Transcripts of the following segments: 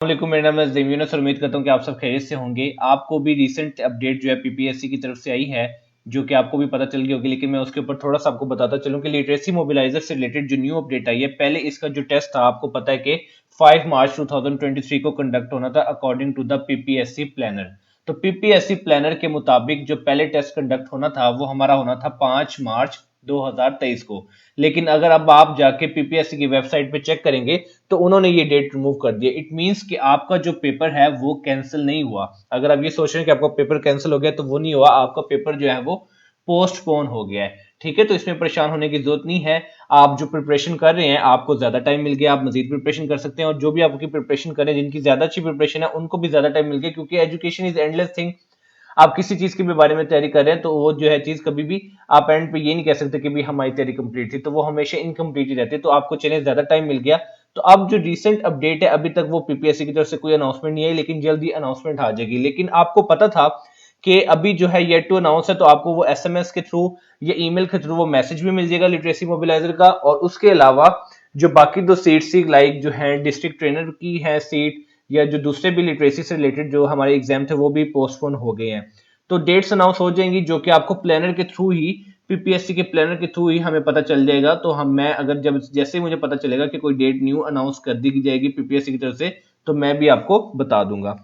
वालेकुम, मेरा नाम है ज़मीन यूनुस और उम्मीद करता हूँ कि आप सब खैरियत से होंगे। आपको भी रीसेंट अपडेट जो है पीपीएससी की तरफ से आई है, जो कि आपको भी पता चल गई होगी, लेकिन मैं उसके ऊपर थोड़ा-सा आपको बताता चलूँ कि लिटरेसी मोबिलाइज़र से रिलेटेड जो न्यू अपडेट आई है, पहले इसका जो टेस्ट था आपको पता है कि 5 मार्च 2023 को कंडक्ट होना था according to the PPSC planner. तो पीपीएससी प्लानर के मुताबिक जो पहले टेस्ट कंडक्ट होना था, वो हमारा होना था 5 मार्च 2023 को। लेकिन अगर अब आप जाके पीपीएससी की वेबसाइट पे चेक करेंगे तो उन्होंने ये डेट रिमूव कर दिया। इट मींस कि आपका जो पेपर है वो कैंसिल नहीं हुआ। अगर आप ये सोच रहे हैं कि आपका पेपर कैंसिल हो गया तो वो नहीं हुआ, आपका पेपर जो है वो पोस्टपोन हो गया है। ठीक है, तो इसमें परेशान होने की जरूरत नहीं है। आप जो प्रिपरेशन कर रहे हैं आपको ज्यादा टाइम मिल गया, आप मजीद प्रिपरेशन कर सकते हैं, और जो भी आपकी प्रिपरेशन करें जिनकी ज्यादा अच्छी प्रिपरेशन है उनको भी ज्यादा टाइम मिल गया, क्योंकि एजुकेशन इज एंडलेस थिंग। आप किसी चीज के भी बारे में तैयारी कर रहे हैं तो वो जो है चीज कभी भी आप एंड पे ये नहीं कह सकते कि भी हमारी तैयारी कंप्लीट थी, तो वो हमेशा इनकम्प्लीट ही रहती है। तो आपको चलिए ज्यादा टाइम मिल गया। तो अब जो रिसेंट अपडेट है, अभी तक वो पीपीएससी की तरफ से कोई अनाउंसमेंट नहीं है, लेकिन जल्दी अनाउंसमेंट आ जाएगी। लेकिन आपको पता था कि अभी जो है येट टू अनाउंस है, तो आपको वो एसएमएस के थ्रू या ईमेल के थ्रू वो मैसेज भी मिल जाएगा लिटरेसी मोबिलाइजर का। और उसके अलावा जो बाकी दो सीट्स थी, लाइक जो है डिस्ट्रिक्ट ट्रेनर की है सीट, या जो दूसरे भी लिटरेसी से रिलेटेड जो हमारे एग्जाम थे वो भी पोस्टपोन हो गए हैं। तो डेट्स अनाउंस हो जाएंगी, जो कि आपको प्लानर के थ्रू ही, पीपीएससी के प्लानर के थ्रू ही हमें पता चल जाएगा। तो मैं अगर जब जैसे ही मुझे पता चलेगा कि कोई डेट न्यू अनाउंस कर दी जाएगी पीपीएससी की तरफ से, तो मैं भी आपको बता दूंगा।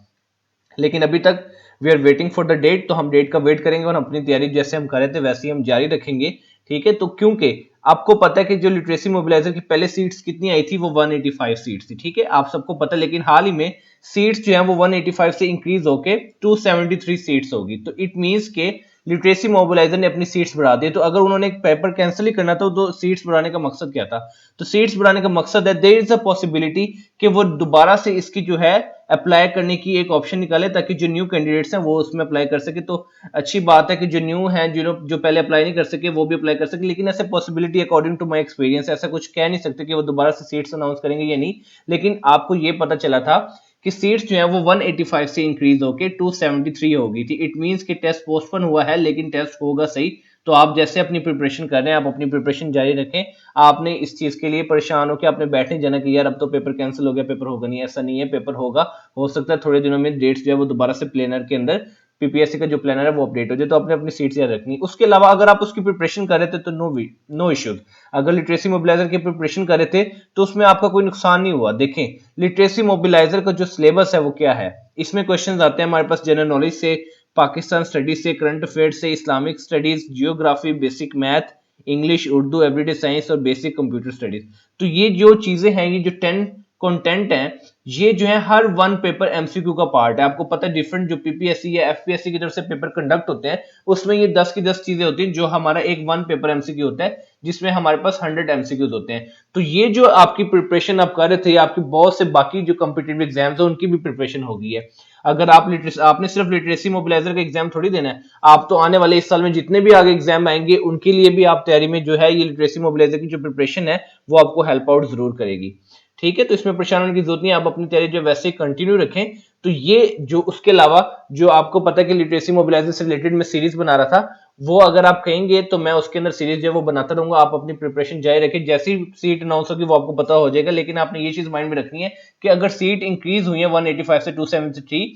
लेकिन अभी तक we are waiting for the date, तो हम डेट का वेट करेंगे और अपनी तैयारी जैसे हम कर रहे थे वैसे ही हम जारी रखेंगे। ठीक है, तो क्योंकि आपको पता है कि जो लिटरेसी मोबिलाइजर की पहले सीट्स कितनी आई थी, वो 185 सीट्स थी। ठीक है, आप सबको पता है, लेकिन हाल ही में सीट्स जो है वो 185 से इंक्रीज होके 273 सीट्स होगी। तो इट मींस के लिटरेसी मोबिलाइजर ने अपनी सीट्स बढ़ा दी। तो अगर उन्होंने एक पेपर कैंसिल ही करना था तो सीट्स बढ़ाने का मकसद क्या था? तो सीट्स बढ़ाने का मकसद है देयर इज अ पॉसिबिलिटी कि वो दोबारा से इसकी जो है अप्लाई करने की एक ऑप्शन निकाले, ताकि जो न्यू कैंडिडेट्स हैं वो उसमें अप्लाई कर सके। तो अच्छी बात है कि जो न्यू हैं, जो पहले अप्लाई नहीं कर सके वो भी अप्लाई कर सके। लेकिन ऐसे possibility according to my experience ऐसा कुछ कह नहीं सकते कि वो दोबारा से सीट्स अनाउंस करेंगे या नहीं। लेकिन आपको ये पता चला था कि सीट्स जो है वो 185 से इंक्रीज होके 273 हो गई थी। इट मींस कि टेस्ट पोस्टपोन हुआ है, लेकिन टेस्ट होगा सही। तो आप जैसे अपनी प्रिपरेशन कर रहे हैं, आप अपनी प्रिपरेशन जारी रखें। आपने इस चीज के लिए परेशान हो कि आपने बैठने जाना कि यार अब तो पेपर कैंसिल हो गया, पेपर होगा नहीं। ऐसा नहीं है, पेपर होगा। हो सकता है थोड़े दिनों में डेट्स जो है वो दोबारा से प्लेनर के अंदर, पीपीएससी का जो प्लानर है वो अपडेट हो जाए। तो आपने अपनी सीट्स याद रखनी। उसके अलावा अगर आप उसकी प्रिपरेशन कर रहे थे तो नो इश्यूज। अगर लिटरेसी मोबिलाइजर की प्रिपरेशन कर रहे थे तो उसमें आपका कोई नुकसान नहीं हुआ। देखें, लिटरेसी मोबिलाइजर का जो सिलेबस है वो क्या है। इसमें क्वेश्चन आते हैं हमारे पास जनरल नॉलेज से, पाकिस्तान स्टडीज से, करंट अफेयर्स से, Islamic studies, geography, basic math, English, Urdu, everyday science और बेसिक कंप्यूटर स्टडीज। तो ये जो चीजें हैं, ये जो 10 कंटेंट है, ये जो है हर वन पेपर एमसीक्यू का पार्ट है। आपको पता है डिफरेंट जो पीपीएससी या एफपीएससी की तरफ से पेपर कंडक्ट होते हैं, उसमें ये 10 की 10 चीजें होती हैं, जो हमारा एक वन पेपर एमसीक्यू होता है, जिसमें हमारे पास 100 एमसीक्यूज होते हैं। तो ये जो आपकी प्रिपरेशन आप कर रहे थे, आपकी बहुत से बाकी जो कॉम्पिटिटिव एग्जाम्स है उनकी भी प्रिपरेशन हो गई है। अगर आपने सिर्फ लिटरेसी मोबिलाइजर का एग्जाम थोड़ी देना है, आप तो आने वाले इस साल में जितने भी आगे एग्जाम आएंगे उनके लिए भी आप तैयारी में जो है ये लिटरेसी मोबिलाइजर की जो प्रिपरेशन है वो आपको हेल्प आउट जरूर करेगी। ठीक है, तो इसमें परेशान होने की जरूरत नहीं है, आप अपनी तैयारी जो वैसे ही कंटिन्यू रखें। तो ये जो उसके अलावा जो आपको पता है कि लिटरेसी मोबिलाइजर से रिलेटेड मैं सीरीज बना रहा था, वो अगर आप कहेंगे तो मैं उसके अंदर सीरीज जो है वो बनाता रहूंगा। आप अपनी प्रिपरेशन जारी रखें, जैसी सीट अनाउंस होगी वो आपको पता हो जाएगा। लेकिन आपने ये चीज माइंड में रखनी है कि अगर सीट इंक्रीज हुई है 185 से 273,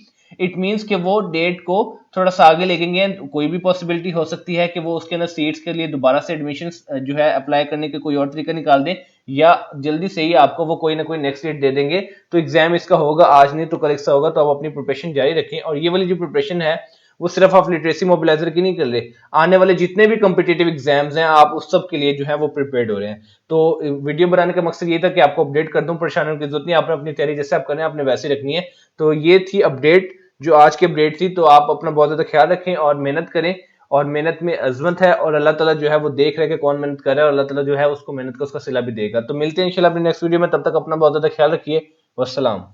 इट मींस कि वो डेट को थोड़ा सा आगे लेंगे। कोई भी पॉसिबिलिटी हो सकती है कि वो उसके अंदर सीट्स के लिए दोबारा से एडमिशन जो है अप्लाई करने के कोई और तरीका निकाल दें, या जल्दी से ही आपको वो कोई ना कोई नेक्स्ट डेट दे देंगे। तो एग्जाम इसका होगा आज नहीं तो कल इसका होगा। तो आप अपनी प्रिपरेशन जारी रखें। और ये वाली जो प्रिपरेशन है वो सिर्फ आप लिटरेसी मोबिलाइजर की नहीं कर रहे, आने वाले जितने भी कॉम्पिटिटिव एग्जाम्स हैं आप उस सब के लिए जो है वो प्रिपेयर्ड हो रहे हैं। तो वीडियो बनाने का मकसद ये था कि आपको अपडेट कर दूं, परेशान होने की जरूरत नहीं। आपने अपनी तैयारी जैसे आप करें आपने वैसे रखनी है। तो ये थी अपडेट, जो आज की अपडेट थी। तो आप अपना बहुत ज्यादा ख्याल रखें और मेहनत करें, और मेहनत में अजमत है, और अल्लाह ताला जो है वो देख रहे हैं कि कौन मेहनत कर रहा है, और अल्लाह ताला जो है उसको मेहनत का उसका सिला भी देगा। तो मिलते हैं इंशाल्लाह अपने नेक्स्ट वीडियो में, तब तक अपना बहुत ज्यादा ख्याल रखिए। वस्सलाम।